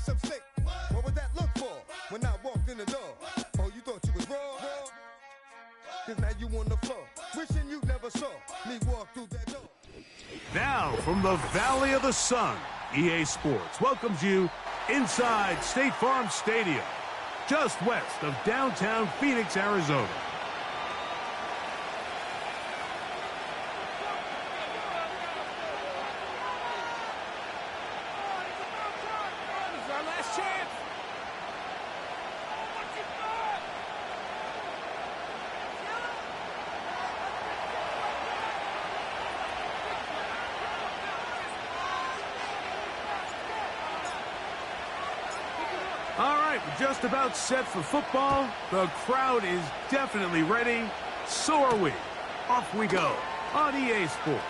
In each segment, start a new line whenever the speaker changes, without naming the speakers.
some steak. What would that look for when I walked in the door? Oh, you thought you was raw? Cause now you on the floor, wishing you never saw me walk through that door.
Now, from the Valley of the Sun, EA Sports welcomes you inside State Farm Stadium, just west of downtown Phoenix, Arizona. All right, we're just about set for football. The crowd is definitely ready. So are we. Off we go on EA Sports.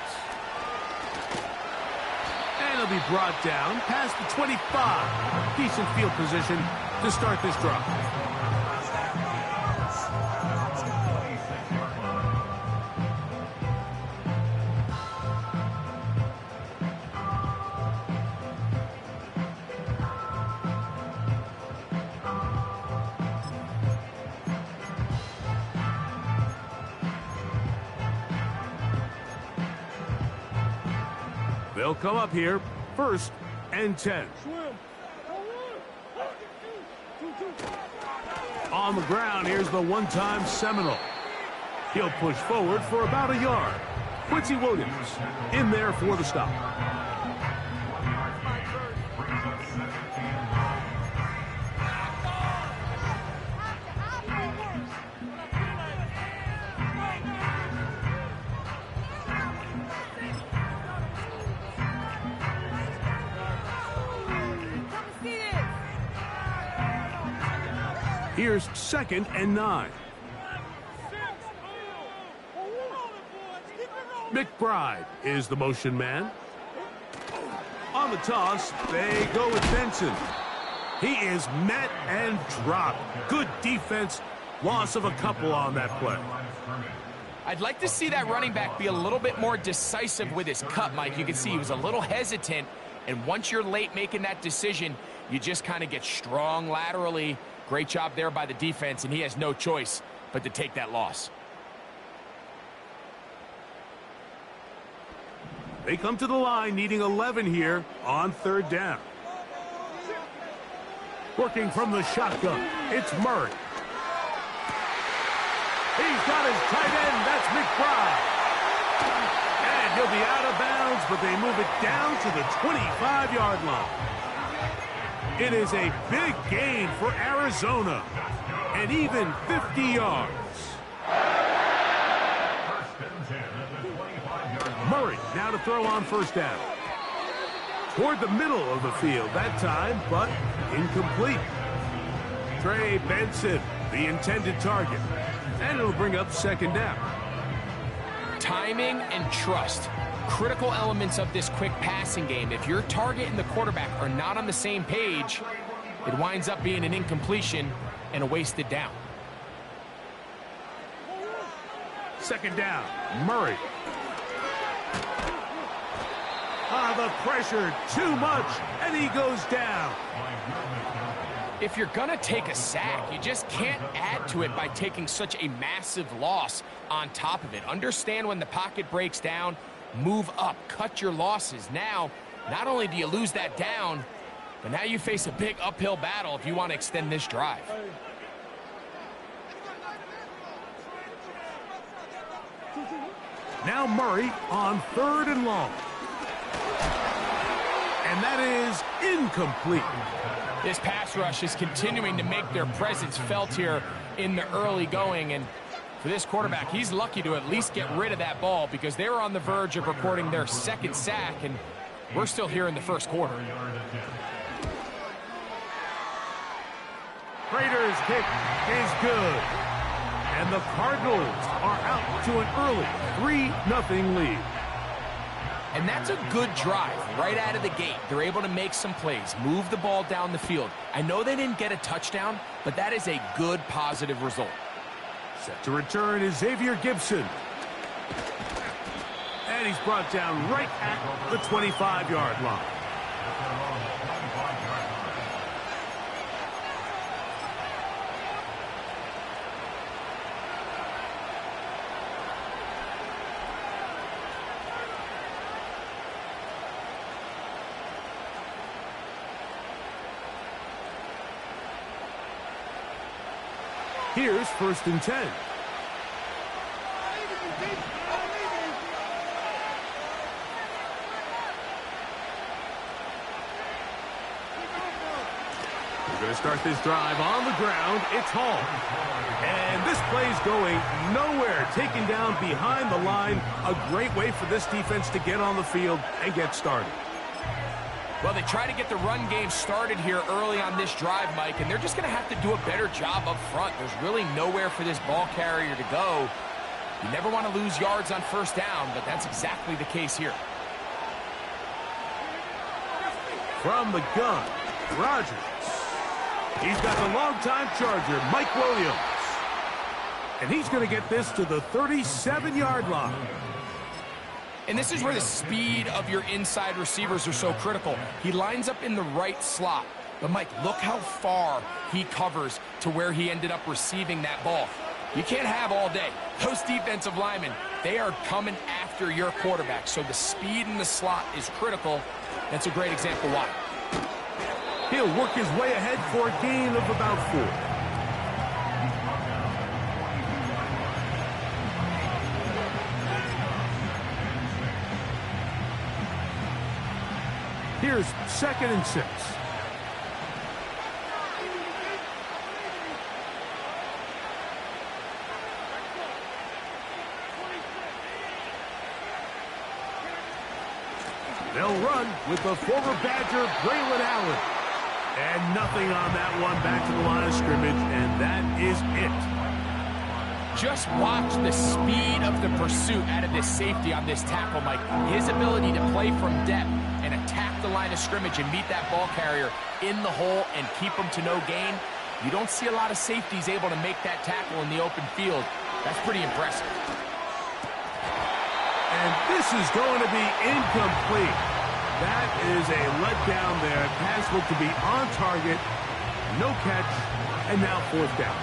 And it'll be brought down past the 25. Decent field position to start this drive. They'll come up here, 1st and 10. On the ground, here's the one-time Seminole. He'll push forward for about a yard. Quincy Williams in there for the stop. Here's 2nd and 9. McBride is the motion man. On the toss, they go with Benson. He is met and dropped. Good defense. Loss of a couple on that play.
I'd like to see that running back be a little bit more decisive with his cut, Mike. You can see he was a little hesitant, and once you're late making that decision, you just kind of get strong laterally. Great job there by the defense, and he has no choice but to take that loss.
They come to the line needing 11 here on 3rd down. Working from the shotgun, it's Murray. He's got his tight end, that's McBride. And he'll be out of bounds, but they move it down to the 25-yard line. It is a big gain for Arizona, and even 50 yards. Murray now to throw on 1st down. Toward the middle of the field that time, but incomplete. Trey Benson, the intended target, and it'll bring up 2nd down.
Timing and trust. Critical elements of this quick passing game. If your target and the quarterback are not on the same page, it winds up being an incompletion and a wasted down.
2nd down, Murray. The pressure, too much, and he goes down.
If you're gonna take a sack, you just can't add to it by taking such a massive loss on top of it. Understand when the pocket breaks down, move up, cut your losses. Now, not only do you lose that down, but now you face a big uphill battle if you want to extend this drive.
Now Murray on 3rd and long. And that is incomplete.
This pass rush is continuing to make their presence felt here in the early going, and for this quarterback, he's lucky to at least get rid of that ball because they were on the verge of recording their 2nd sack, and we're still here in the 1st quarter.
Raiders kick is good. And the Cardinals are out to an early 3-0 lead.
And that's a good drive right out of the gate. They're able to make some plays, move the ball down the field. I know they didn't get a touchdown, but that is a good positive result.
Set to return is Xavier Gibson. And he's brought down right at the 25-yard line. Here's 1st and 10. We're going to start this drive on the ground. It's Hall. And this play's going nowhere. Taken down behind the line. A great way for this defense to get on the field and get started.
Well, they try to get the run game started here early on this drive, Mike, and they're just going to have to do a better job up front. There's really nowhere for this ball carrier to go. You never want to lose yards on 1st down, but that's exactly the case here.
From the gun, Rodgers. He's got the longtime Charger, Mike Williams. And he's going to get this to the 37-yard line.
And this is where the speed of your inside receivers are so critical. He lines up in the right slot. But, Mike, look how far he covers to where he ended up receiving that ball. You can't have all day. Those defensive linemen, they are coming after your quarterback. So the speed in the slot is critical. That's a great example why.
He'll work his way ahead for a gain of about 4. Here's 2nd and 6. They'll run with the former Badger, Braylon Allen. And nothing on that one, back to the line of scrimmage, and that is it.
Just watch the speed of the pursuit out of this safety on this tackle, Mike. His ability to play from depth and attack the line of scrimmage and meet that ball carrier in the hole and keep him to no gain. You don't see a lot of safeties able to make that tackle in the open field. That's pretty impressive.
And this is going to be incomplete. That is a letdown there. Pass looked to be on target. No catch. And now 4th down.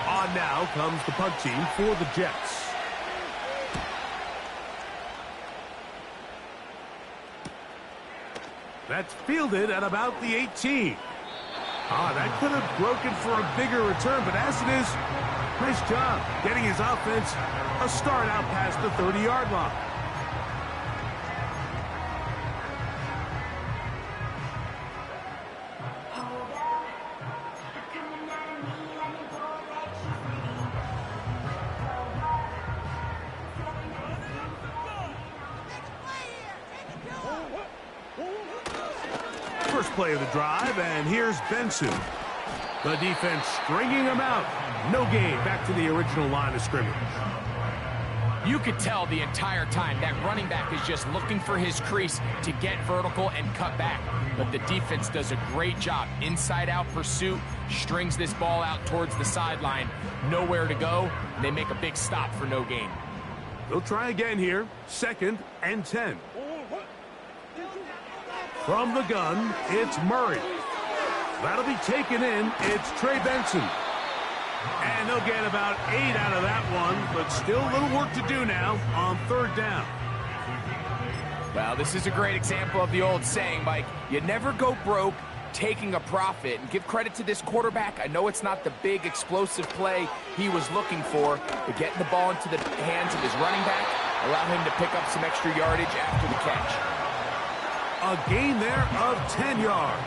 On now comes the punt team for the Jets. That's fielded at about the 18. That could have broken for a bigger return, but as it is, nice job getting his offense a start out past the 30-yard line. First play of the drive, and here's Benson. The defense stringing him out. No gain, back to the original line of scrimmage.
You could tell the entire time that running back is just looking for his crease to get vertical and cut back. But the defense does a great job. Inside-out pursuit, strings this ball out towards the sideline. Nowhere to go. They make a big stop for no gain.
They'll try again here. 2nd and 10. From the gun, it's Murray. That'll be taken in. It's Trey Benson. And they'll get about 8 out of that one, but still a little work to do now on 3rd down.
Well, this is a great example of the old saying, Mike. You never go broke taking a profit. And give credit to this quarterback. I know it's not the big explosive play he was looking for, but getting the ball into the hands of his running back allowed him to pick up some extra yardage after the catch.
A gain there of 10 yards.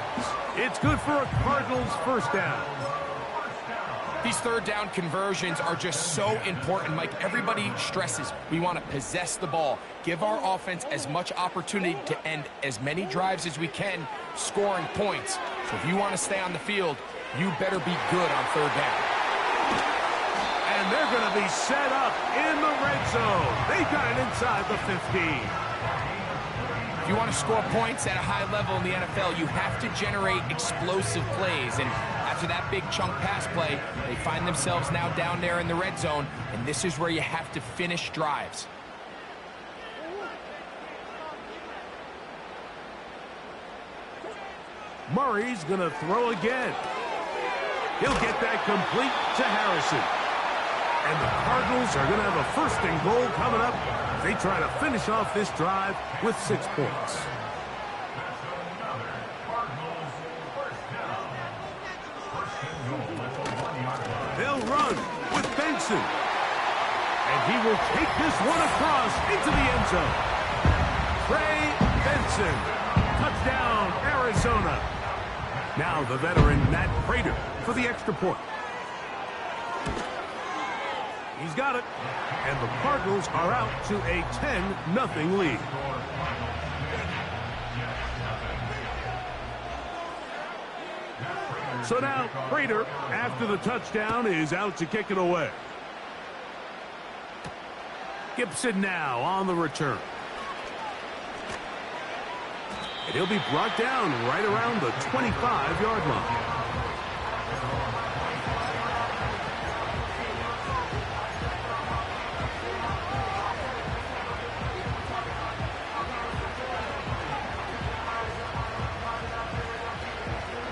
It's good for a Cardinals 1st down.
These 3rd down conversions are just so important, Mike. Everybody stresses we want to possess the ball, give our offense as much opportunity to end as many drives as we can, scoring points. So if you want to stay on the field, you better be good on 3rd down.
And they're going to be set up in the red zone. They've got it inside the 15.
If you want to score points at a high level in the NFL, you have to generate explosive plays. And after that big chunk pass play, they find themselves now down there in the red zone, and this is where you have to finish drives.
Murray's going to throw again. He'll get that complete to Harrison. And the Cardinals are going to have a 1st and goal coming up. They try to finish off this drive with 6 points. Benson. And he will take this one across into the end zone. Trey Benson. Touchdown, Arizona. Now the veteran Matt Prater for the extra point. He's got it. And the Cardinals are out to a 10-0 lead. So now Prater, after the touchdown, is out to kick it away. Gibson now on the return. And he'll be brought down right around the 25-yard line.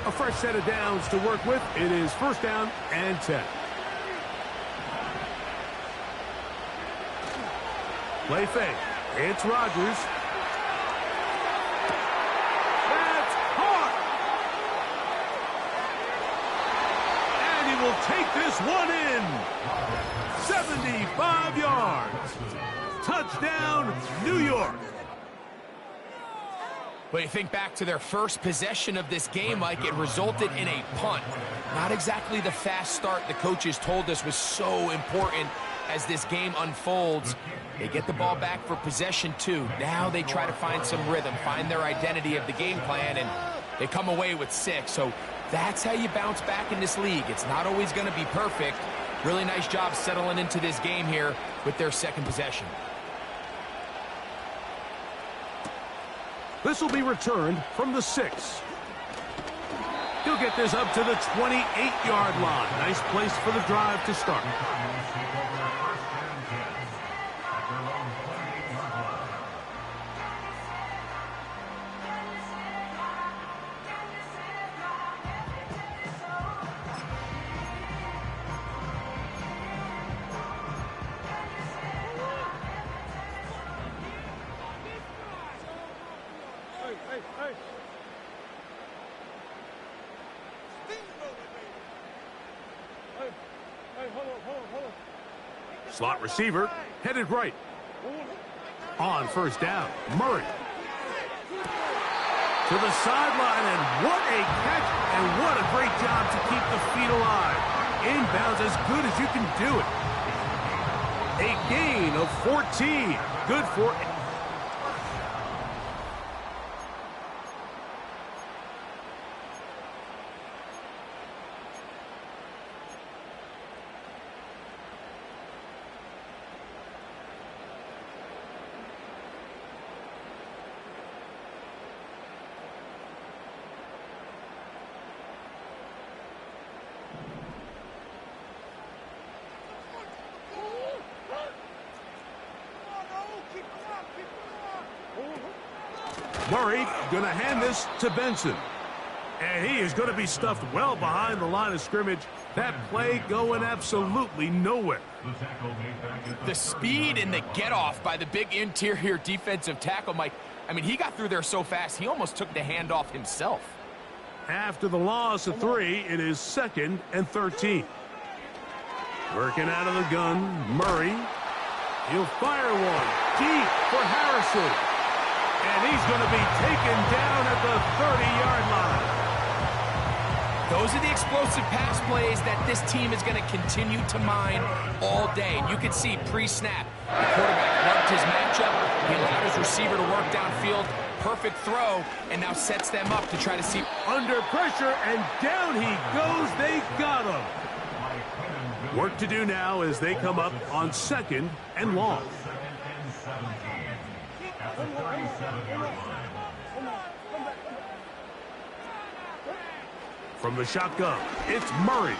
A fresh set of downs to work with. It is first down and 10. Play fake. It's Rodgers. That's caught. And he will take this one in. 75 yards. Touchdown, New York.
But you think back to their first possession of this game, Mike, it resulted in a punt. Not exactly the fast start the coaches told us was so important as this game unfolds. They get the ball back for possession two. Now they try to find some rhythm, find their identity of the game plan, and they come away with 6. So that's how you bounce back in this league. It's not always going to be perfect. Really nice job settling into this game here with their second possession.
This will be returned from the 6. He'll get this up to the 28-yard line. Nice place for the drive to start. Slot receiver, headed right. On first down, Murray. To the sideline, and what a catch, and what a great job to keep the feet alive. Inbounds as good as you can do it. A gain of 14. Good for it. Murray going to hand this to Benson. And he is going to be stuffed well behind the line of scrimmage. That play going absolutely nowhere.
The speed and the get-off by the big interior defensive tackle, Mike. I mean, he got through there so fast, he almost took the handoff himself.
After the loss of 3, it is 2nd and 13. Working out of the gun, Murray. He'll fire one deep for Harrison. And he's going to be taken down at the 30-yard line.
Those are the explosive pass plays that this team is going to continue to mine all day. And you can see pre-snap, the quarterback loved his matchup. He allowed his receiver to work downfield. Perfect throw, and now sets them up to try to see.
Under pressure, and down he goes. They got him. Work to do now as they come up on 2nd and long. From the shotgun, it's Murray.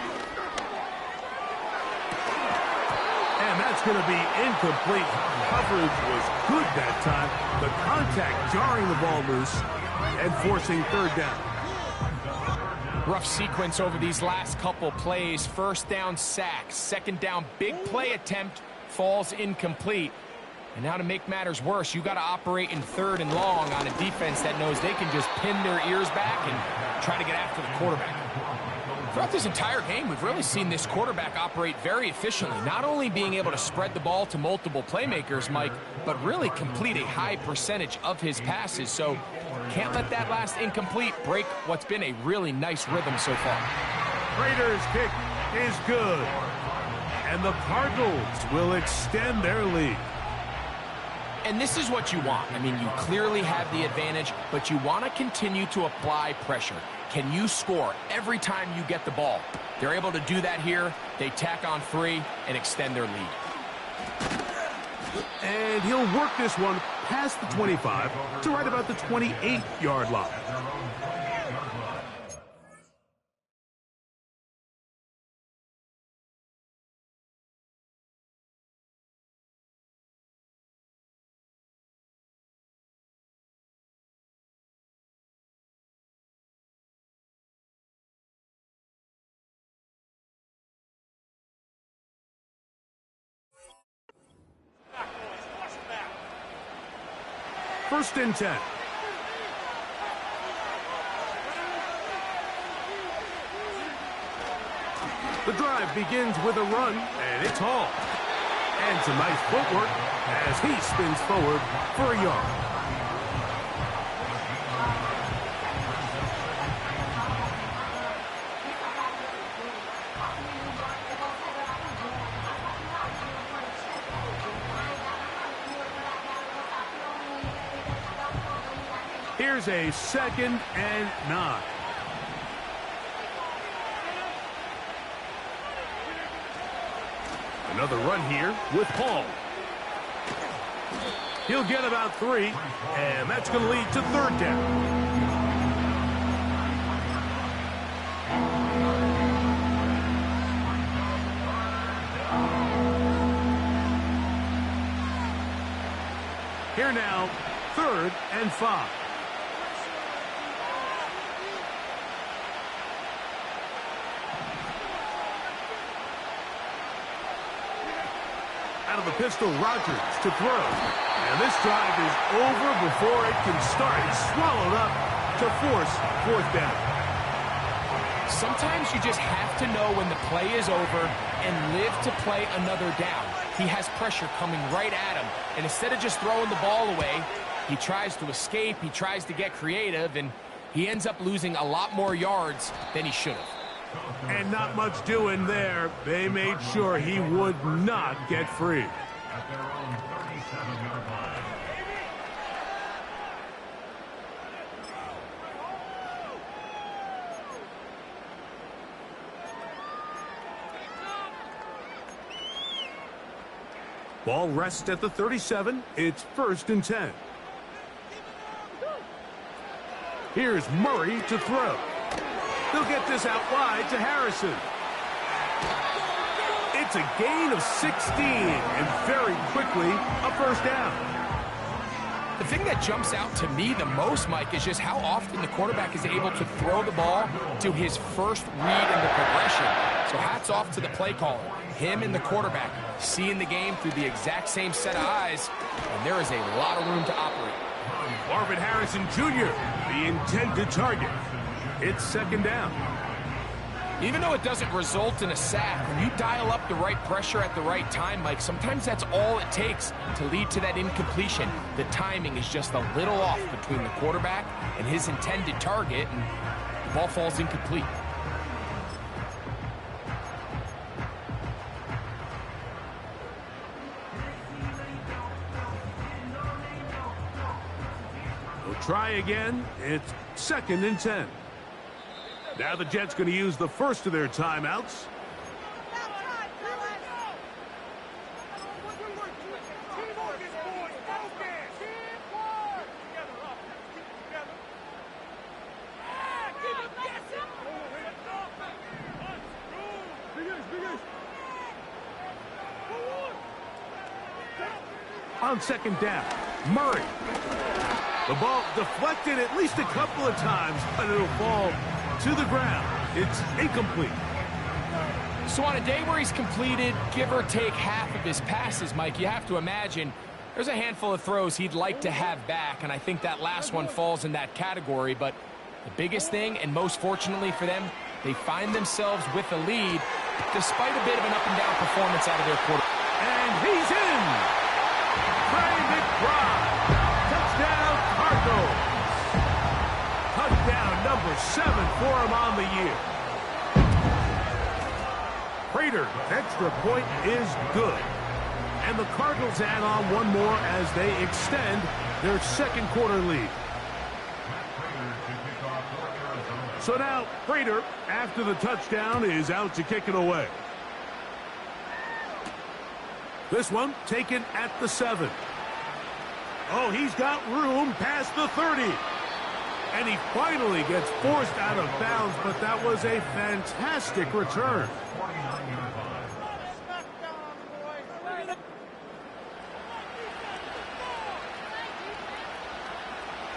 And that's going to be incomplete. Coverage was good that time. The contact jarring the ball loose and forcing 3rd down.
Rough sequence over these last couple plays. First down, sack. 2nd down, big play attempt, falls incomplete. And now to make matters worse, you got to operate in 3rd and long on a defense that knows they can just pin their ears back and try to get after the quarterback. Throughout this entire game, we've really seen this quarterback operate very efficiently, not only being able to spread the ball to multiple playmakers, Mike, but really complete a high percentage of his passes. So can't let that last incomplete break what's been a really nice rhythm so far.
Raiders' kick is good. And the Cardinals will extend their lead.
And this is what you want. I mean, you clearly have the advantage, but you want to continue to apply pressure. Can you score every time you get the ball? They're able to do that here. They tack on 3 and extend their lead.
And he'll work this one past the 25 to right about the 28-yard line. First and 10. The drive begins with a run, and it's hauled. And some nice footwork as he spins forward for a yard. Here's a 2nd and 9. Another run here with Paul. He'll get about 3, and that's going to lead to 3rd down. Here now, 3rd and 5. Out of the pistol, Rodgers to throw. And this drive is over before it can start. It's swallowed up to force 4th down.
Sometimes you just have to know when the play is over and live to play another down. He has pressure coming right at him. And instead of just throwing the ball away, he tries to escape, he tries to get creative, and he ends up losing a lot more yards than he should have.
And not much doing there. They made sure he would not get free. Ball rests at the 37. It's 1st and 10. Here's Murray to throw. He'll get this out wide to Harrison. It's a gain of 16, and very quickly, a 1st down.
The thing that jumps out to me the most, Mike, is just how often the quarterback is able to throw the ball to his first read in the progression. So hats off to the play caller. Him and the quarterback seeing the game through the exact same set of eyes, and there is a lot of room to operate.
Marvin Harrison Jr., the intended target. It's 2nd down.
Even though it doesn't result in a sack, when you dial up the right pressure at the right time, Mike, sometimes that's all it takes to lead to that incompletion. The timing is just a little off between the quarterback and his intended target, and the ball falls incomplete.
We'll try again. It's 2nd and 10. Now the Jets going to use the first of their timeouts. On 2nd down, Murray. The ball deflected at least a couple of times, but it'll fall to the ground. It's incomplete.
So on a day where he's completed, give or take half of his passes, Mike, you have to imagine There's a handful of throws he'd like to have back, and I think that last one falls in that category. But the biggest thing, and most fortunately for them, they find themselves with a lead despite a bit of an up-and-down performance out of their quarter.
And he's in! Trey McBride! Touchdown, Cardinals! Touchdown number 7 for him on the year. Prater's extra point is good. And the Cardinals add on one more as they extend their second quarter lead. So now, Prater, after the touchdown, is out to kick it away. This one taken at the 7. Oh, he's got room past the 30. And he finally gets forced out of bounds, but that was a fantastic return.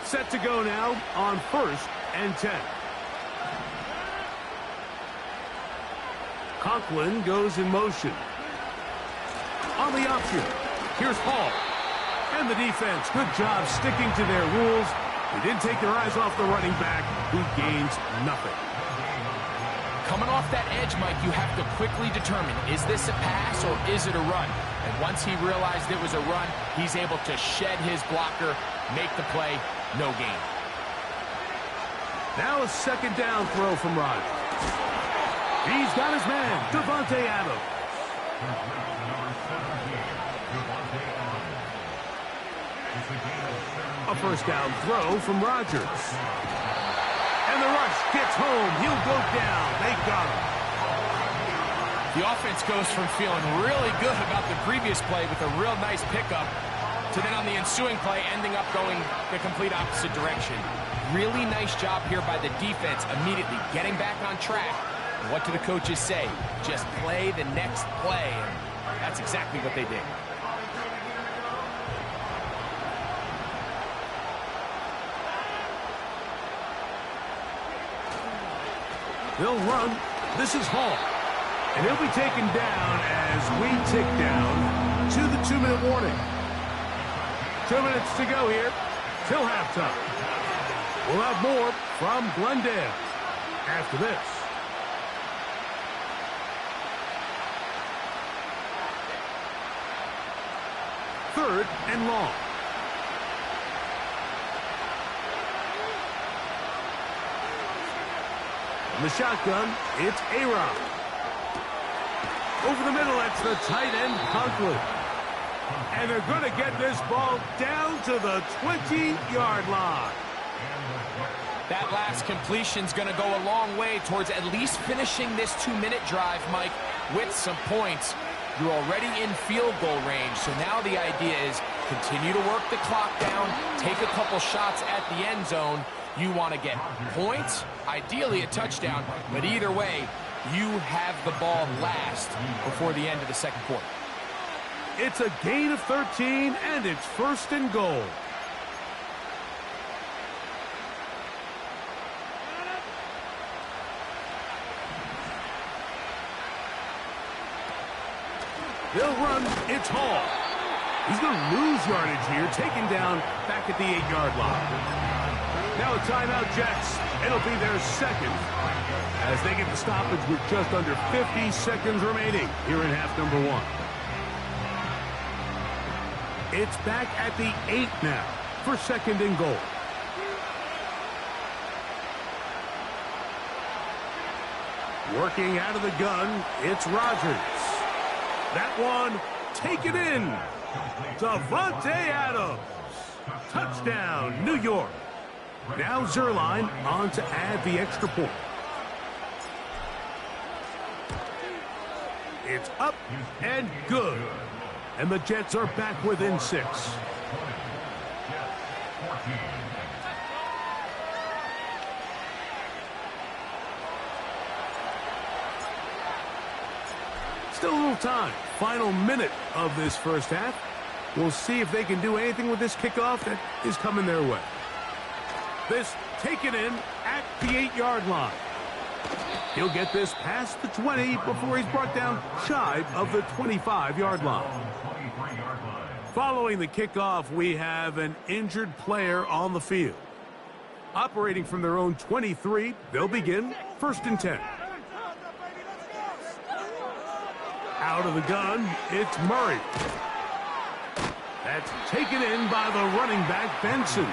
Set to go now on 1st and 10. Conklin goes in motion. On the option, here's Hall. And the defense, good job sticking to their rules. They didn't take their eyes off the running back, who gains nothing.
Coming off that edge, Mike, you have to quickly determine, is this a pass or is it a run? And once he realized it was a run, he's able to shed his blocker, make the play, no gain.
Now a second down throw from Rodgers. He's got his man, Davante Adams. A first down throw from Rodgers. And the rush gets home. He'll go down. They got him.
The offense goes from feeling really good about the previous play with a real nice pickup to then on the ensuing play ending up going the complete opposite direction. Really nice job here by the defense immediately getting back on track. And what do the coaches say? Just play the next play. And that's exactly what they did.
They'll run. This is Hall. And he'll be taken down as we tick down to the 2-minute warning. 2 minutes to go here till halftime. We'll have more from Glendale after this. Third and long. In the shotgun, it's A-Rod. Over the middle, that's the tight end, Conklin. And they're going to get this ball down to the 20-yard line.
That last completion's going to go a long way towards at least finishing this 2-minute drive, Mike, with some points. You're already in field goal range, so now the idea is continue to work the clock down, take a couple shots at the end zone. You want to get points, ideally a touchdown, but either way, you have the ball last before the end of the second quarter.
It's a gain of 13, and it's 1st and goal. They'll run. It's Hall. He's going to lose yardage here, taken down back at the 8-yard line. Now a timeout, Jets. It'll be their second as they get the stoppage with just under 50 seconds remaining here in half number 1. It's back at the 8 now for 2nd and goal. Working out of the gun, it's Rodgers. That one taken in. Davante Adams. Touchdown, New York. Now Zerline on to add the extra point. It's up and good. And the Jets are back within 6. Still a little time. Final minute of this first half. We'll see if they can do anything with this kickoff that is coming their way. This taken in at the 8-yard line. He'll get this past the 20 before he's brought down shy of the 25-yard line. Following the kickoff, we have an injured player on the field. Operating from their own 23, they'll begin 1st and 10. Out of the gun, it's Murray. That's taken in by the running back, Benson.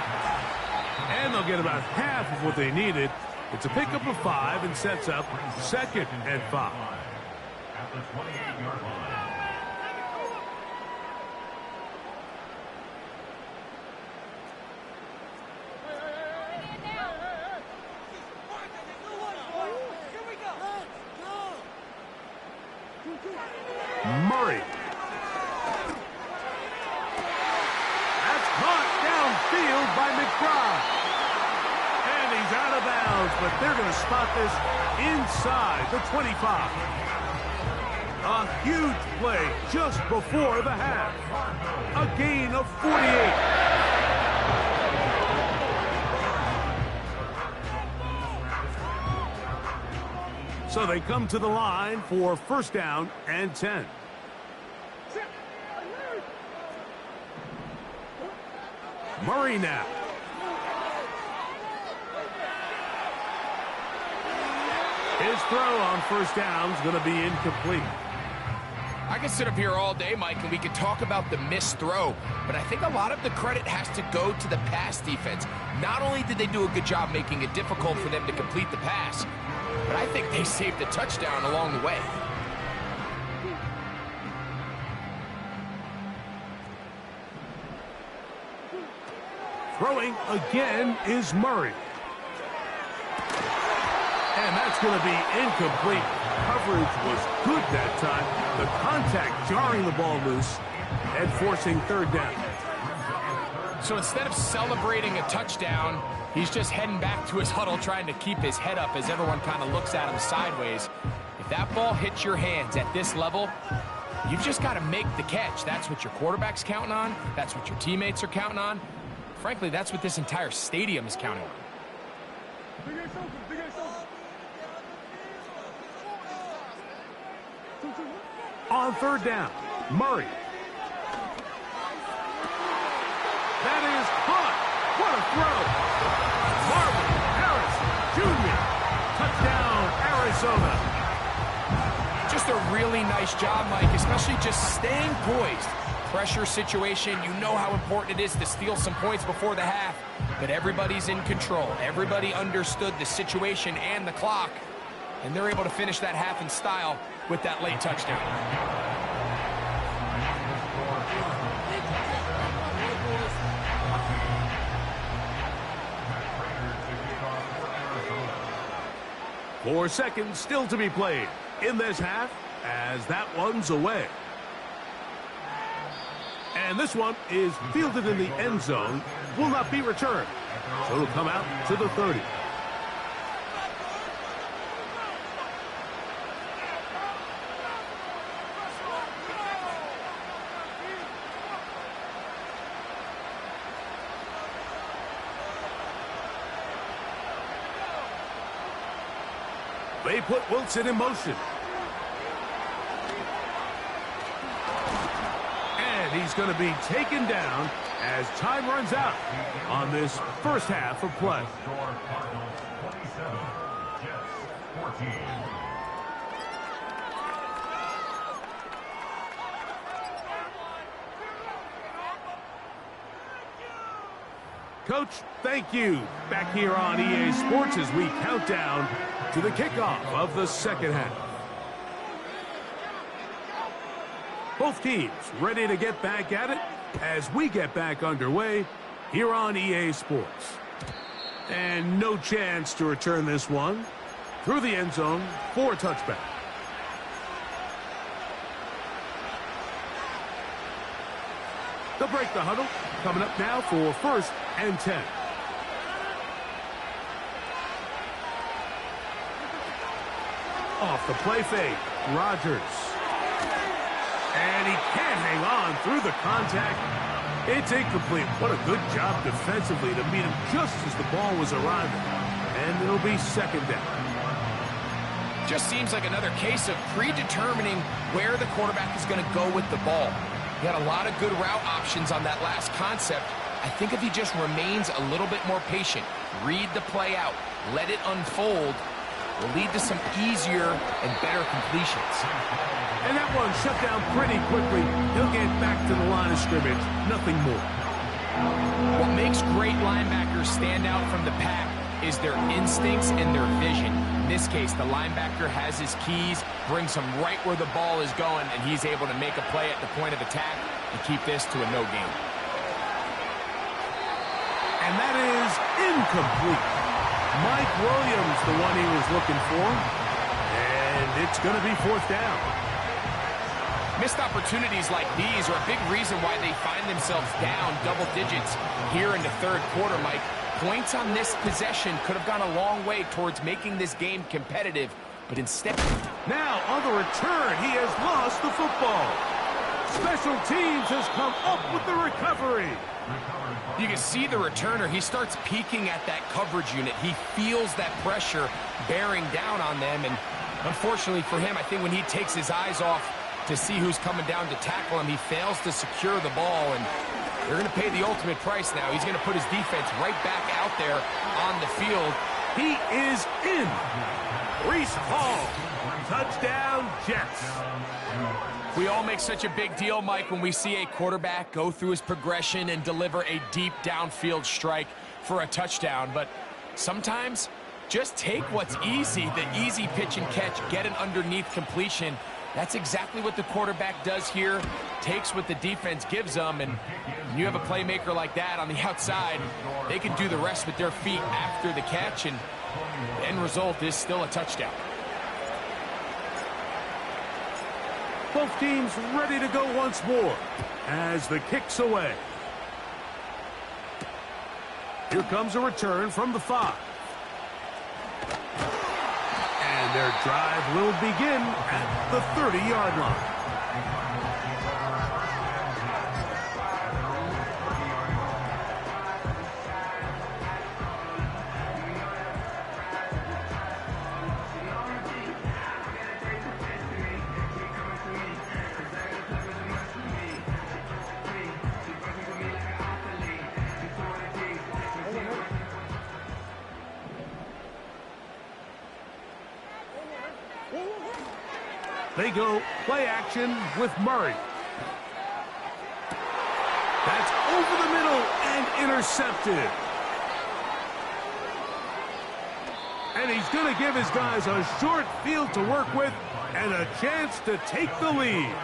And they'll get about half of what they needed. It's a pickup of 5 and sets up 2nd and 5.
At the 28-yard line.
Murray. That's caught downfield by McBride. And he's out of bounds, but they're going to spot this inside the 25. A huge play just before the half. A gain of 48. So they come to the line for 1st down and 10. Murray now. His throw on 1st down is going to be incomplete.
I could sit up here all day, Mike, and we could talk about the missed throw, but I think a lot of the credit has to go to the pass defense. Not only did they do a good job making it difficult for them to complete the pass, but I think they saved a touchdown along the way.
Throwing again is Murray. And that's going to be incomplete. Coverage was good that time. The contact jarring the ball loose and forcing 3rd down.
So instead of celebrating a touchdown, he's just heading back to his huddle trying to keep his head up as everyone kind of looks at him sideways. If that ball hits your hands at this level, you've just got to make the catch. That's what your quarterback's counting on. That's what your teammates are counting on. Frankly, that's what this entire stadium is counting on.
On 3rd down, Murray. That is caught. What a throw. Marvin Harris Jr. Touchdown, Arizona.
Just a really nice job, Mike, especially just staying poised. Pressure situation, you know how important it is to steal some points before the half, but everybody's in control. Everybody understood the situation and the clock, and they're able to finish that half in style with that late touchdown.
Four seconds still to be played in this half as that one's away. And this one is fielded in the end zone, will not be returned. So it'll come out to the 30. They put Wilson in motion. And he's going to be taken down as time runs out on this first half of play.
27, Jets 14.
Coach, thank you. Back here on EA Sports as we count down to the kickoff of the second half. Both teams ready to get back at it as we get back underway here on EA Sports. And no chance to return this one through the end zone for a touchback. They'll break the huddle. Coming up now for 1st and 10. Off the play fake, Rodgers. And he can't hang on through the contact. It's incomplete. What a good job defensively to meet him just as the ball was arriving. And it'll be second down.
Just seems like another case of predetermining where the quarterback is going to go with the ball. He had a lot of good route options on that last concept. I think if he just remains a little bit more patient, read the play out, let it unfold, will lead to some easier and better completions.
And that one shut down pretty quickly. He'll get back to the line of scrimmage. Nothing more.
What makes great linebackers stand out from the pack is their instincts and their vision. In this case, the linebacker has his keys, brings him right where the ball is going, and he's able to make a play at the point of attack and keep this to a no gain.
And that is incomplete. Mike Williams, the one he was looking for. And it's going to be 4th down.
Missed opportunities like these are a big reason why they find themselves down double digits here in the third quarter, Mike. Points on this possession could have gone a long way towards making this game competitive, but instead...
Now, on the return, he has lost the football. Special teams has come up with the recovery.
You can see the returner. He starts peeking at that coverage unit. He feels that pressure bearing down on them, and unfortunately for him, I think when he takes his eyes off to see who's coming down to tackle him, he fails to secure the ball, and they're going to pay the ultimate price now. He's going to put his defense right back out there on the field.
He is in. Reese Hall. Touchdown, Jets.
We all make such a big deal, Mike, when we see a quarterback go through his progression and deliver a deep downfield strike for a touchdown. But sometimes, just take what's easy, the easy pitch and catch, get an underneath completion. That's exactly what the quarterback does here, takes what the defense gives them, and when you have a playmaker like that on the outside, they can do the rest with their feet after the catch, and the end result is still a touchdown.
Both teams ready to go once more as the kick's away. Here comes a return from the 5. And their drive will begin at the 30-yard line. They go play action with Murray. That's over the middle and intercepted. And he's going to give his guys a short field to work with and a chance to take the lead.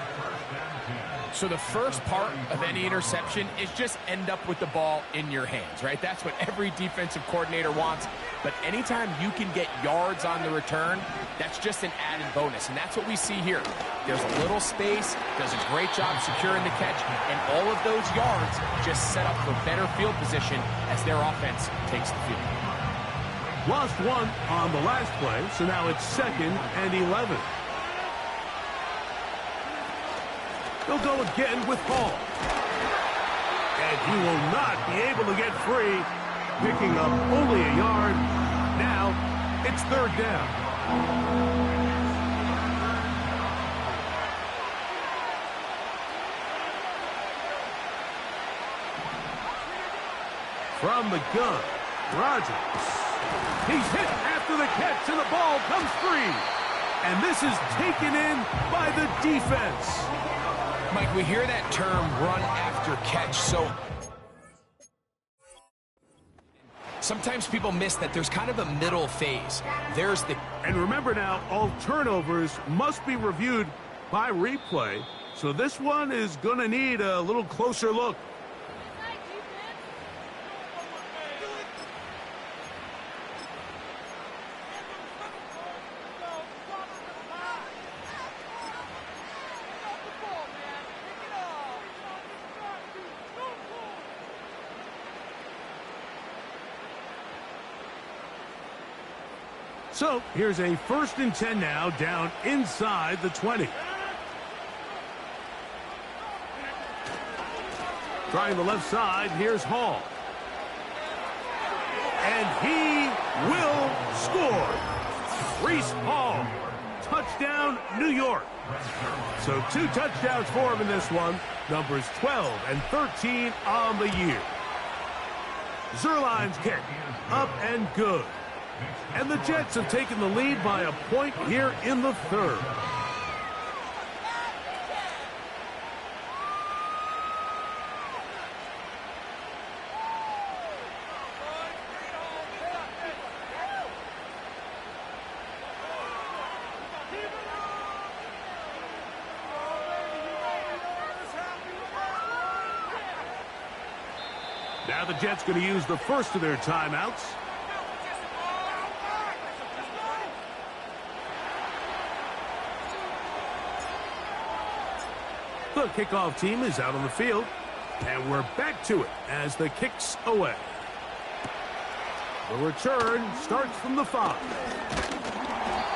So the first part of any interception is just end up with the ball in your hands, right? That's what every defensive coordinator wants. But anytime you can get yards on the return, that's just an added bonus. And that's what we see here. There's a little space, does a great job securing the catch, and all of those yards just set up for better field position as their offense takes the field.
Lost one on the last play, so now it's 2nd and 11. They'll go again with Hall. And he will not be able to get free, picking up only a yard. Now it's 3rd down. From the gun, Rodgers. He's hit after the catch, and the ball comes free. And this is taken in by the defense.
Mike, we hear that term, run after catch, so sometimes people miss that there's kind of a middle phase. There's the...
And remember now, all turnovers must be reviewed by replay, so this one is going to need a little closer look. So here's a 1st and 10 now, down inside the 20. Trying the left side, here's Hall. And he will score. Reese Hall, touchdown, New York. So 2 touchdowns for him in this one. Numbers 12 and 13 on the year. Zerline's kick, up and good. And the Jets have taken the lead by a point here in the third. Now the Jets going to use the first of their timeouts. The kickoff team is out on the field, and we're back to it as the kick's away. The return starts from the 5.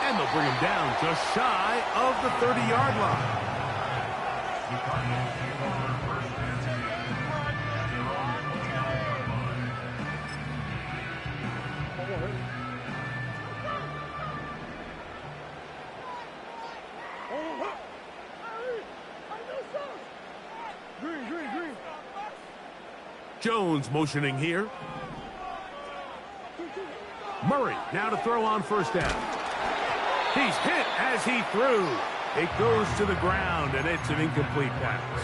And they'll bring him down just shy of the 30-yard line. Jones motioning here. Murray now to throw on first down. He's hit as he threw. It goes to the ground, and it's an incomplete pass.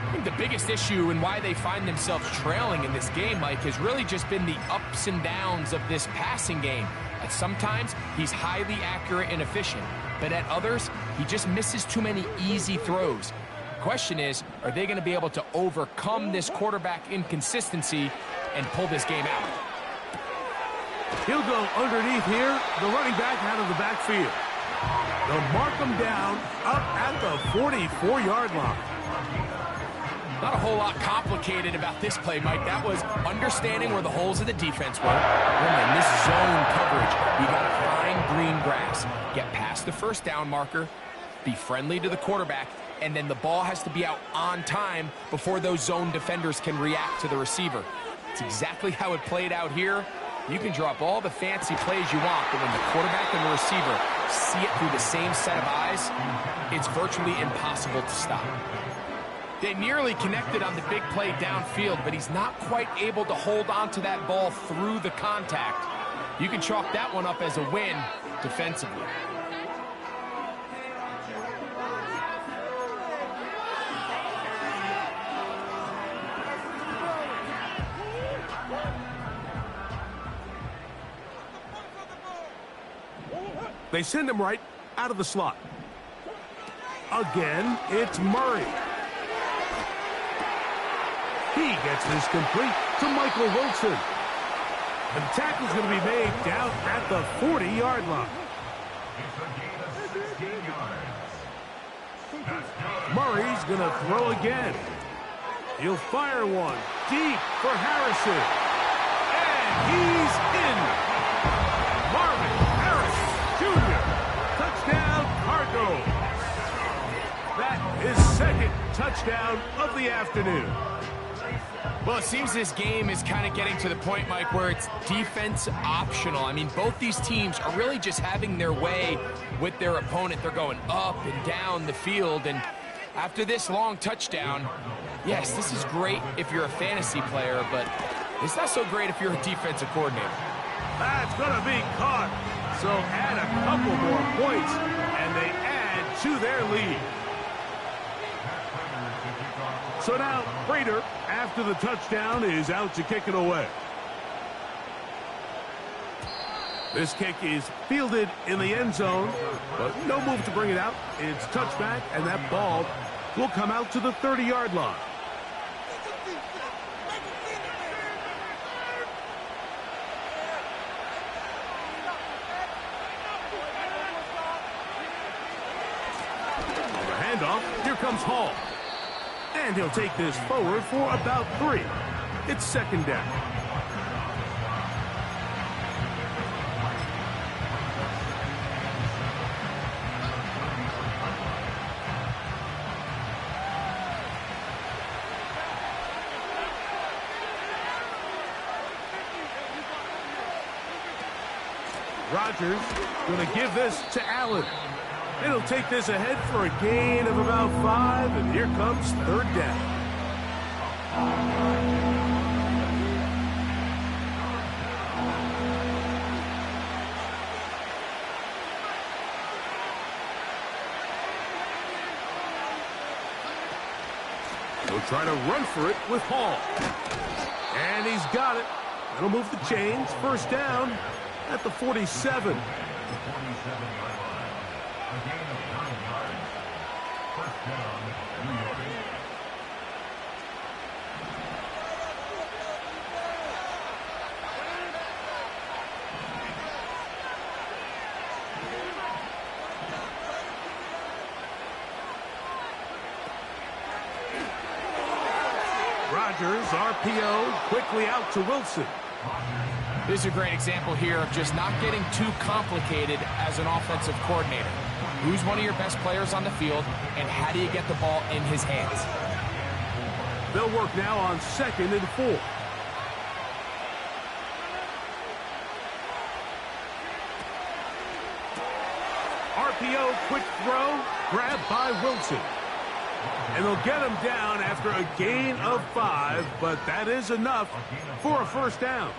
I think the biggest issue and why they find themselves trailing in this game, Mike, has really just been the ups and downs of this passing game. At sometimes, he's highly accurate and efficient, but at others, he just misses too many easy throws. Question is, are they going to be able to overcome this quarterback inconsistency and pull this game out?
He'll go underneath here, the running back out of the backfield. They'll mark him down up at the 44-yard line.
Not a whole lot complicated about this play, Mike. That was understanding where the holes of the defense were. And then this zone coverage, you got to find green grass, get past the first down marker, be friendly to the quarterback, and then the ball has to be out on time before those zone defenders can react to the receiver. It's exactly how it played out here. You can drop all the fancy plays you want, but when the quarterback and the receiver see it through the same set of eyes, it's virtually impossible to stop. They nearly connected on the big play downfield, but he's not quite able to hold on to that ball through the contact. You can chalk that one up as a win defensively.
They send him right out of the slot. Again, it's Murray. He gets this complete to Michael Wilson. And the tackle's going to be made down at the 40-yard line. Murray's going to throw again. He'll fire one deep for Harrison. And he's in. Marvin Harris Jr. Touchdown, Cardinals. That is second touchdown of the afternoon.
Well, it seems this game is kind of getting to the point, Mike, where it's defense optional. I mean, both these teams are really just having their way with their opponent. They're going up and down the field, and after this long touchdown, yes, this is great if you're a fantasy player, but it's not so great if you're a defensive coordinator.
That's going to be caught. So add a couple more points, and they add to their lead. So now, Prater, after the touchdown, is out to kick it away. This kick is fielded in the end zone, but no move to bring it out. It's touchback, and that ball will come out to the 30-yard line. On the handoff, here comes Hall. And he'll take this forward for about 3. It's second down. Rodgers going to give this to Allen. It'll take this ahead for a gain of about 5, and here comes third down. He'll try to run for it with Hall. And he's got it. That'll move the chains. First down at the 47. Rodgers, RPO, quickly out to Wilson.
This is a great example here of just not getting too complicated as an offensive coordinator. Who's one of your best players on the field, and how do you get the ball in his hands?
They'll work now on 2nd and 4. RPO, quick throw, grabbed by Wilson. And they'll get him down after a gain of 5, but that is enough for a first down.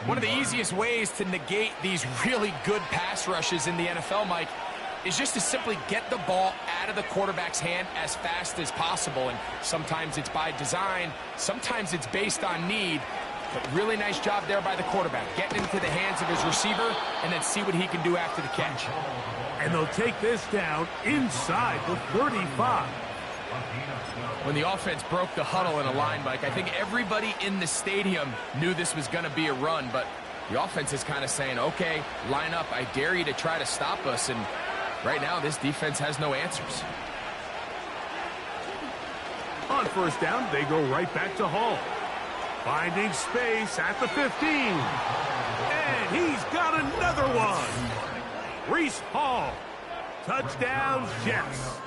One of the easiest ways to negate these really good pass rushes in the NFL, Mike, is just to simply get the ball out of the quarterback's hand as fast as possible. And sometimes it's by design, sometimes it's based on need. But really nice job there by the quarterback, getting into the hands of his receiver and then see what he can do after the catch.
And they'll take this down inside the 35.
When the offense broke the huddle in a line, Mike, I think everybody in the stadium knew this was going to be a run, but the offense is kind of saying, okay, line up, I dare you to try to stop us, and right now this defense has no answers.
On first down, they go right back to Hall. Finding space at the 15. And he's got another one. Reese Hall. Touchdown, Jets.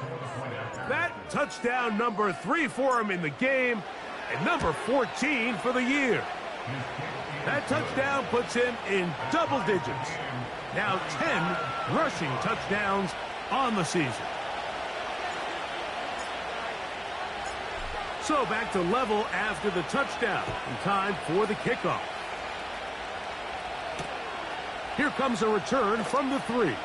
That touchdown number 3 for him in the game, and number 14 for the year. That touchdown puts him in double digits. Now 10 rushing touchdowns on the season. So back to level after the touchdown, and time for the kickoff. Here comes a return from the 3.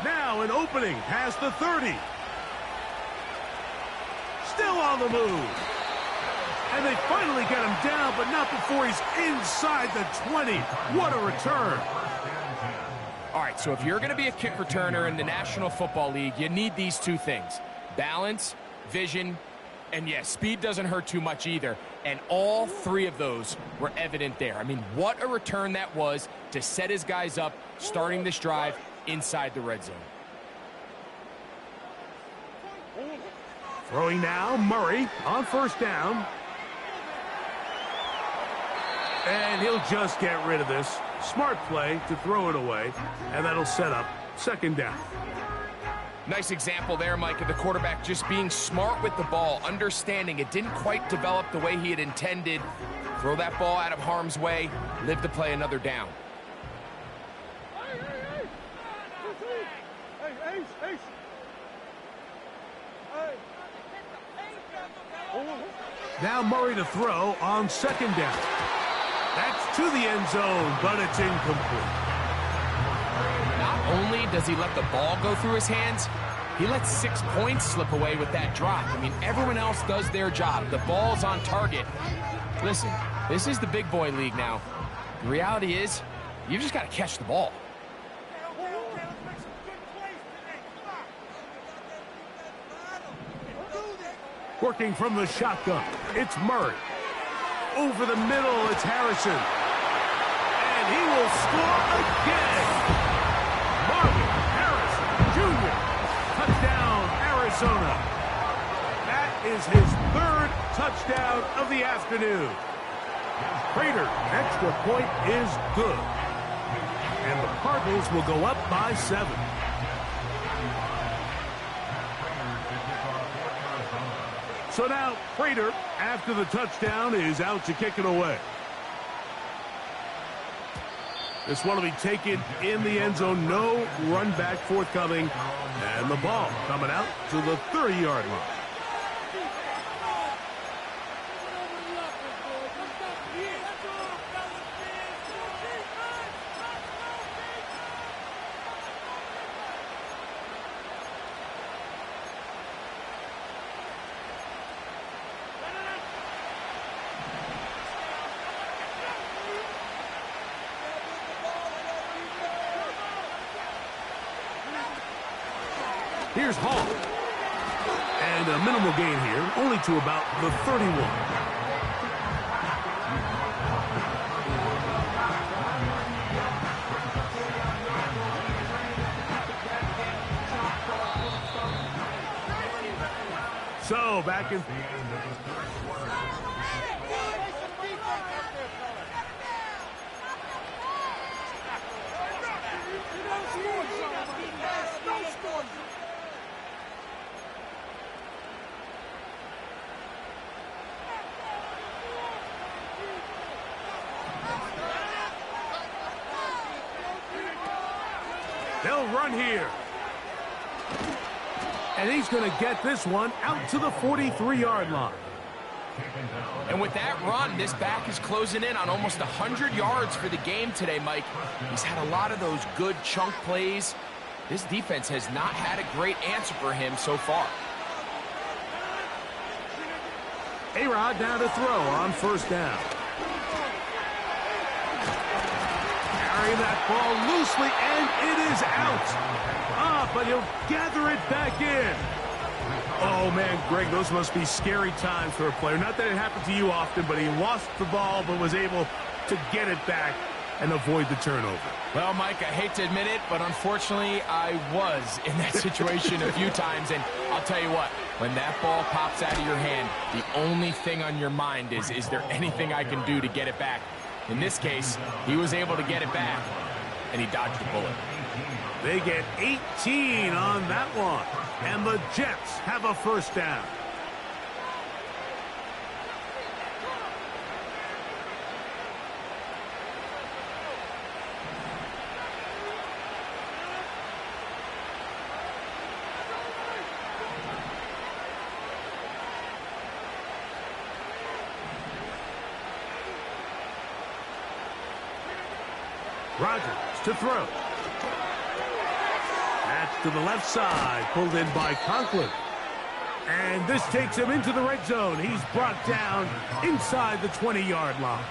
Now an opening past the 30. Still on the move. And they finally get him down, but not before he's inside the 20. What a return.
All right, so if you're going to be a kick returner in the National Football League, you need these two things. Balance, vision, and yes, speed doesn't hurt too much either. And all 3 of those were evident there. I mean, what a return that was to set his guys up, starting this drive inside the red zone.
Throwing now, Murray on first down. And he'll just get rid of this. Smart play to throw it away, and that'll set up second down.
Nice example there, Mike, of the quarterback just being smart with the ball, understanding it didn't quite develop the way he had intended. Throw that ball out of harm's way, live to play another down.
Now Murray to throw on second down. That's to the end zone, but it's incomplete.
Not only does he let the ball go through his hands, he lets 6 points slip away with that drop. I mean, everyone else does their job. The ball's on target. Listen, this is the big boy league now. The reality is, you just got to catch the ball.
Working from the shotgun, it's Murray. Over the middle, it's Harrison. And he will score again. Marvin Harrison Jr. Touchdown, Arizona. That is his 3rd touchdown of the afternoon. Prater, extra point is good. And the Cardinals will go up by 7. So now, Prater, after the touchdown, is out to kick it away. This one will be taken in the end zone. No run back forthcoming. And the ball coming out to the 30-yard line. Here's Hall. And a minimal gain here, only to about the 31. So, back in... They'll run here. And he's going to get this one out to the 43-yard line.
And with that run, this back is closing in on almost 100 yards for the game today, Mike. He's had a lot of those good chunk plays. This defense has not had a great answer for him so far.
A-Rod down to throw on first down. Carry that ball loosely, and it is out. But he'll gather it back in. Oh, man, Greg, those must be scary times for a player. Not that it happened to you often, but he lost the ball but was able to get it back and avoid the turnover.
Well, Mike, I hate to admit it, but unfortunately, I was in that situation a few times. And I'll tell you what, when that ball pops out of your hand, the only thing on your mind is there anything I can do to get it back? In this case, he was able to get it back, and he dodged the bullet.
They get 18 on that one, and the Jets have a first down. Rodgers to throw. That's to the left side, pulled in by Conklin. And this takes him into the red zone. He's brought down inside the 20-yard line.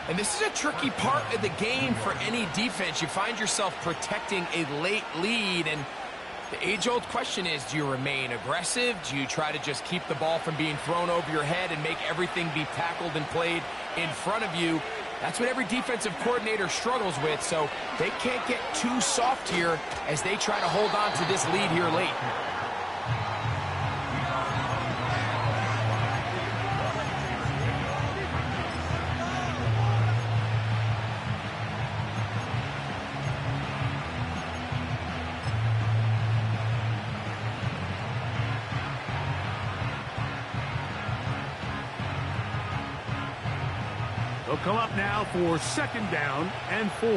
And this is a tricky part of the game for any defense. You find yourself protecting a late lead, and the age-old question is, do you remain aggressive? Do you try to just keep the ball from being thrown over your head and make everything be tackled and played in front of you? That's what every defensive coordinator struggles with, so they can't get too soft here as they try to hold on to this lead here late.
They'll come up now for second down and 4.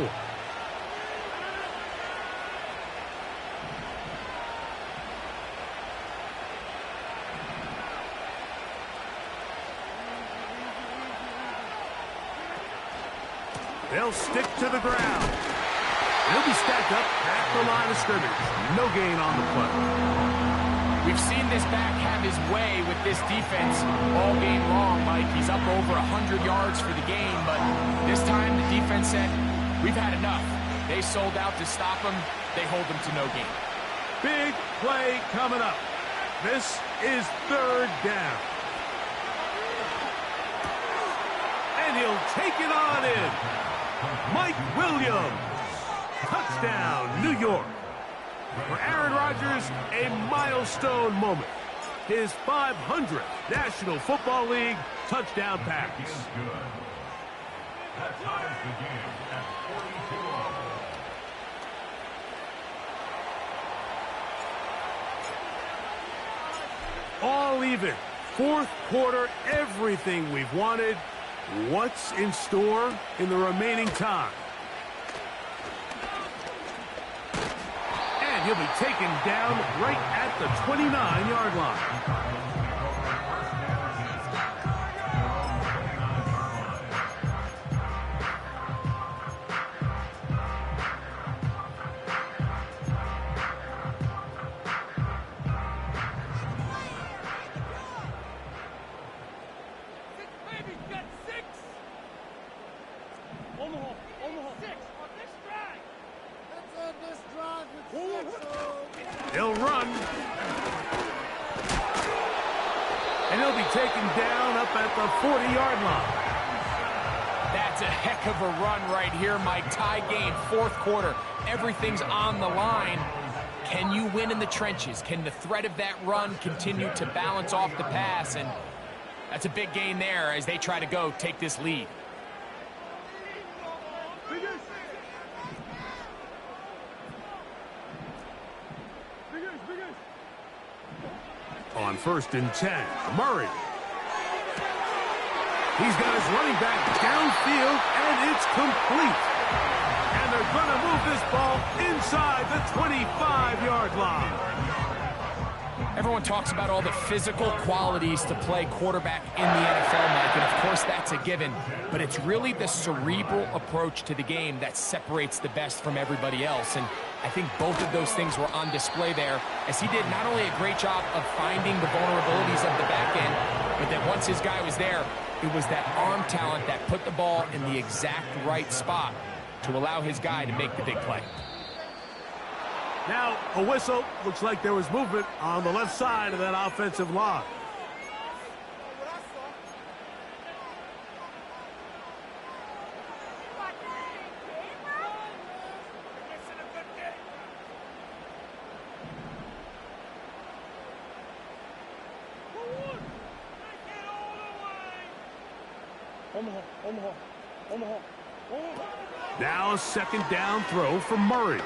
They'll stick to the ground. He'll be stacked up at the line of scrimmage. No gain on the play.
We've seen this back have his way with this defense all game long, Mike. He's up over 100 yards for the game, but this time the defense said, we've had enough. They sold out to stop him. They hold him to no gain.
Big play coming up. This is third down. And he'll take it on in. Mike Williams. Touchdown, New York. For Aaron Rodgers, a milestone moment. His 500th National Football League touchdown pass.
That ties the game at 42 all.
All even. Fourth quarter, everything we've wanted. What's in store in the remaining time? he'll be taken down right at the 29-yard line. He'll run. And he'll be taken down up at the 40-yard line.
That's a heck of a run right here, Mike. Tie game, fourth quarter. Everything's on the line. Can you win in the trenches? Can the threat of that run continue to balance off the pass? And that's a big gain there as they try to take this lead.
On 1st and 10, Murray. He's got his running back downfield, and it's complete. And they're going to move this ball inside the 25-yard line.
Everyone talks about all the physical qualities to play quarterback in the NFL, Mike, and of course that's a given. But it's really the cerebral approach to the game that separates the best from everybody else. And I think both of those things were on display there, as he did not only a great job of finding the vulnerabilities of the back end, but that once his guy was there, it was that arm talent that put the ball in the exact right spot to allow his guy to make the big play.
Now, a whistle. Looks like there was movement on the left side of that offensive line. Now a second down throw from Murray.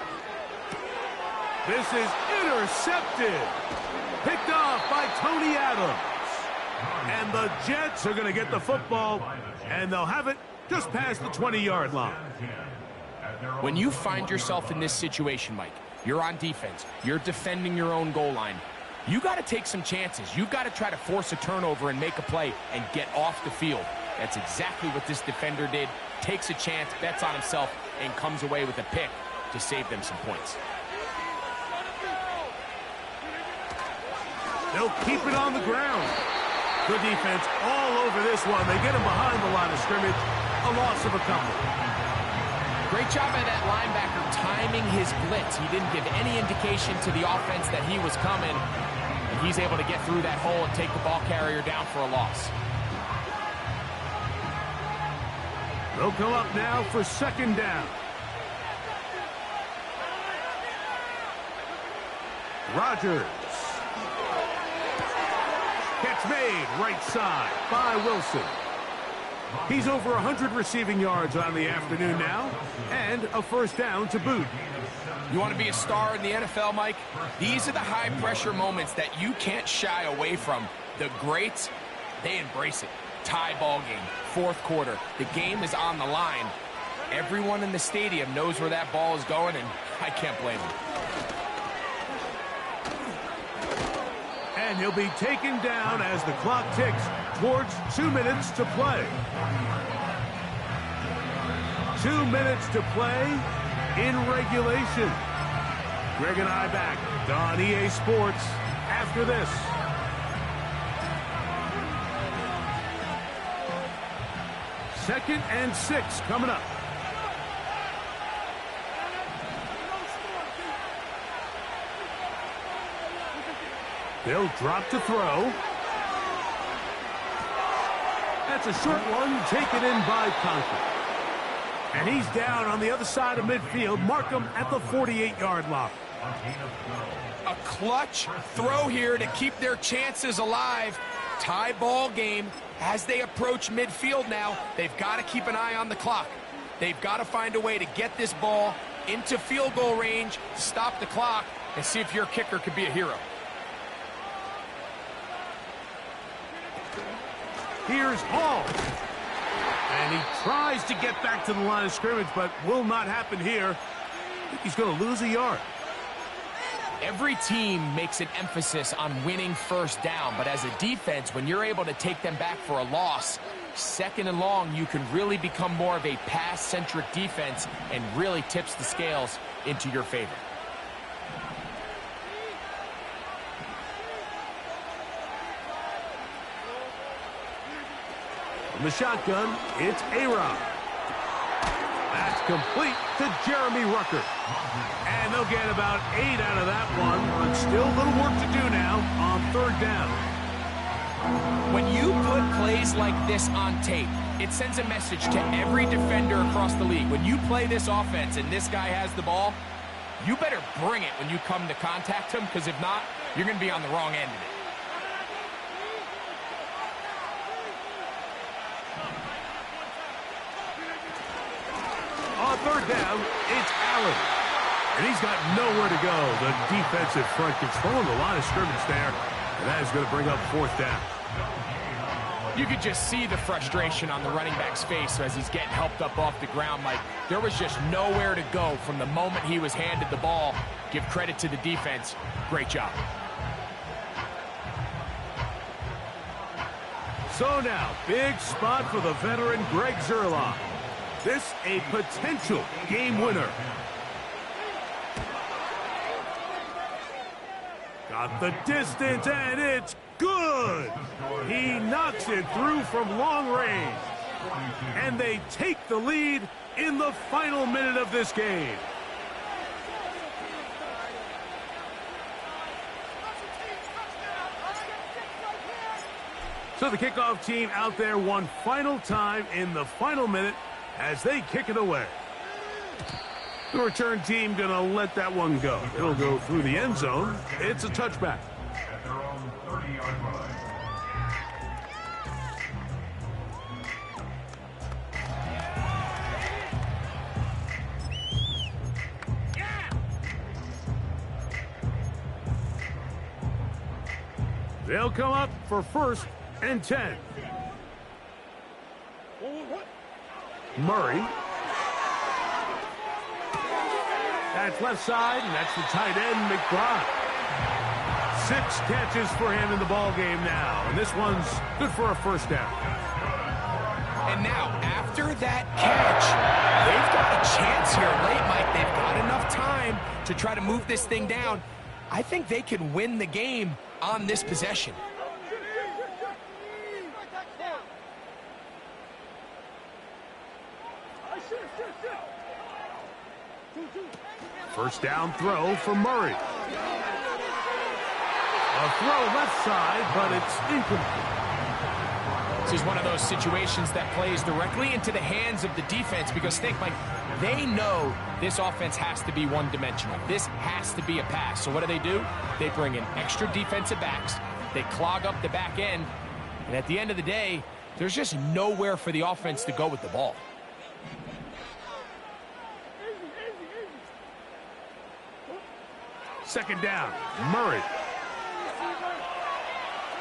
This is intercepted. Picked off by Tony Adams. And the Jets are going to get the football, and they'll have it just past the 20-yard line.
When you find yourself in this situation, Mike, you're on defense, you're defending your own goal line, you got to take some chances. You've got to try to force a turnover and make a play and get off the field. That's exactly what this defender did. Takes a chance, bets on himself, and comes away with a pick to save them some points.
They'll keep it on the ground. Good defense all over this one. They get him behind the line of scrimmage. A loss of a couple.
Great job by that linebacker timing his blitz. He didn't give any indication to the offense that he was coming. And he's able to get through that hole and take the ball carrier down for a loss.
They'll come up now for second down. Rodgers. Catch made right side by Wilson. He's over 100 receiving yards on the afternoon now, and a first down to boot.
You want to be a star in the NFL, Mike? These are the high-pressure moments that you can't shy away from. The greats, they embrace it. Tie ball game, fourth quarter. The game is on the line. Everyone in the stadium knows where that ball is going, and I can't blame them.
And he'll be taken down as the clock ticks towards 2 minutes to play. 2 minutes to play in regulation. Greg and I back on EA Sports after this. Second and 6 coming up. They'll drop to throw. That's a short one taken in by Conklin. And he's down on the other side of midfield. Mark him at the 48-yard line.
A clutch throw here to keep their chances alive. Tie ball game as they approach midfield now. They've got to keep an eye on the clock. They've got to find a way to get this ball into field goal range, stop the clock, and see if your kicker could be a hero.
Here's Hall. And he tries to get back to the line of scrimmage, but will not happen here. I think he's going to lose a yard.
Every team makes an emphasis on winning first down, but as a defense, when you're able to take them back for a loss, second and long, you can really become more of a pass-centric defense and really tips the scales into your favor.
From the shotgun, it's A-Rod. That's complete to Jeremy Rucker. And they'll get about 8 out of that one, but still a little work to do now on third down.
When you put plays like this on tape, it sends a message to every defender across the league. When you play this offense and this guy has the ball, you better bring it when you come to contact him, because if not, you're going to be on the wrong end of it.
On third down, it's Allen. And he's got nowhere to go. The defensive front controlling the line of scrimmage there. And that is going to bring up fourth down.
You could just see the frustration on the running back's face as he's getting helped up off the ground. Like, there was just nowhere to go from the moment he was handed the ball. Give credit to the defense. Great job.
So now, big spot for the veteran Greg Zerloff. This a potential game winner. Got the distance, and it's good. He knocks it through from long range. And they take the lead in the final minute of this game. So the kickoff team out there one final time in the final minute as they kick it away. The return team going to let that one go. It'll go through the end zone. It's a touchback.
At their own 30-yard line.
They'll come up for 1st and 10. Murray. That's left side, and that's the tight end, McBride. 6 catches for him in the ball game now, and this one's good for a first down.
And now, after that catch, they've got a chance here late, Mike. They've got enough time to try to move this thing down. I think they can win the game on this possession.
First down throw for Murray. A throw left side, but it's incomplete.
This is one of those situations that plays directly into the hands of the defense, because think, Mike, they know this offense has to be one-dimensional. This has to be a pass. So what do? They bring in extra defensive backs. They clog up the back end. And at the end of the day, there's just nowhere for the offense to go with the ball.
Second down, Murray.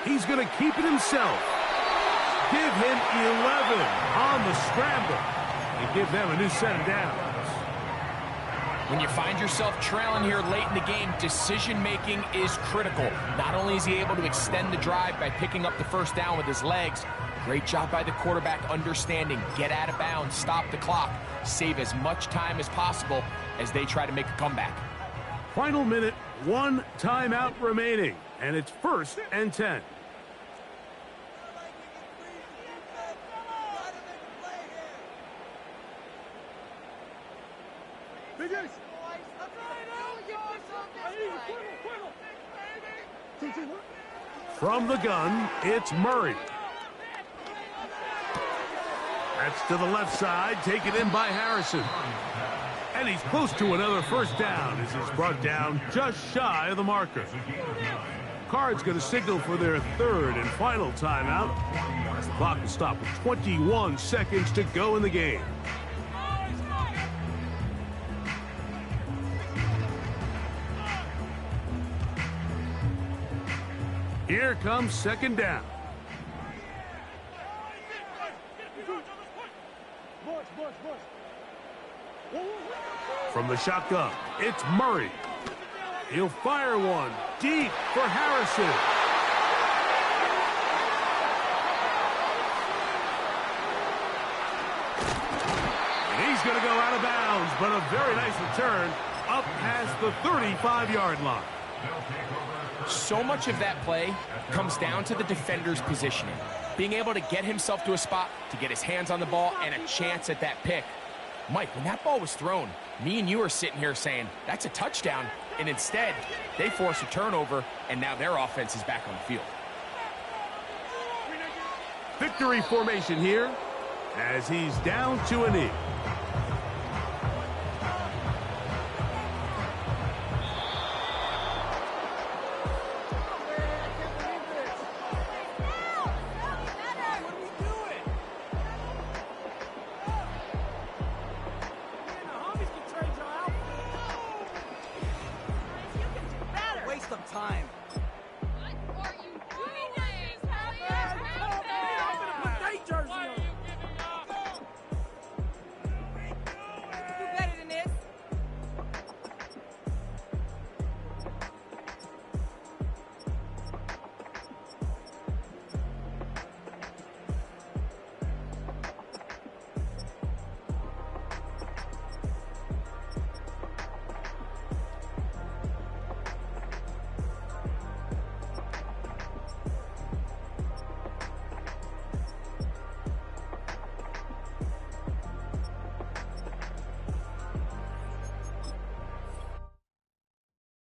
He's going to keep it himself. Give him 11 on the scramble and give them a new set of downs.
When you find yourself trailing here late in the game, decision-making is critical. Not only is he able to extend the drive by picking up the first down with his legs, great job by the quarterback understanding, get out of bounds, stop the clock, save as much time as possible as they try to make a comeback.
Final minute, 1 timeout remaining, and it's 1st and 10. From the gun, it's Murray. That's to the left side, taken in by Harrison. And he's close to another first down as he's brought down just shy of the marker. Card's going to signal for their 3rd and final timeout. The clock will stop with 21 seconds to go in the game. Here comes 2nd down. From the shotgun, it's Murray. He'll fire one deep for Harrison. And he's going to go out of bounds, but a very nice return up past the 35-yard line.
So much of that play comes down to the defender's positioning. Being able to get himself to a spot, to get his hands on the ball, and a chance at that pick. Mike, when that ball was thrown, me and you are sitting here saying, that's a touchdown, and instead, they force a turnover, and now their offense is back on the field.
Victory formation here as he's down to a knee.